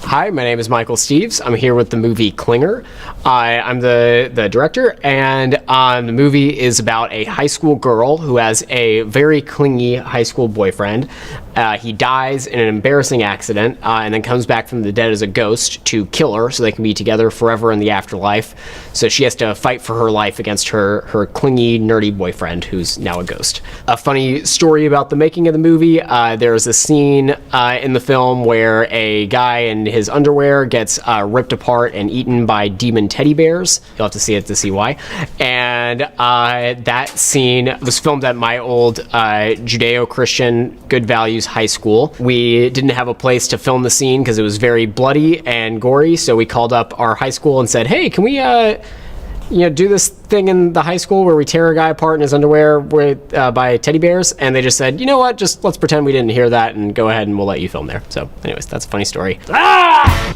Hi, my name is Michael Steves. I'm here with the movie Klinger. I'm the director, and the movie is about a high school girl who has a very clingy high school boyfriend. He dies in an embarrassing accident and then comes back from the dead as a ghost to kill her so they can be together forever in the afterlife. So she has to fight for her life against her clingy, nerdy boyfriend who's now a ghost. A funny story about the making of the movie, there's a scene in the film where a guy in his underwear gets ripped apart and eaten by demon teddy bears. You'll have to see it to see why. And that scene was filmed at my old Judeo-Christian Good Values high school. We didn't have a place to film the scene because it was very bloody and gory, so we called up our high school and said, hey, can we do this thing in the high school where we tear a guy apart in his underwear by teddy bears? And they just said, you know what, just let's pretend we didn't hear that and go ahead and we'll let you film there. So anyways, that's a funny story. Ah!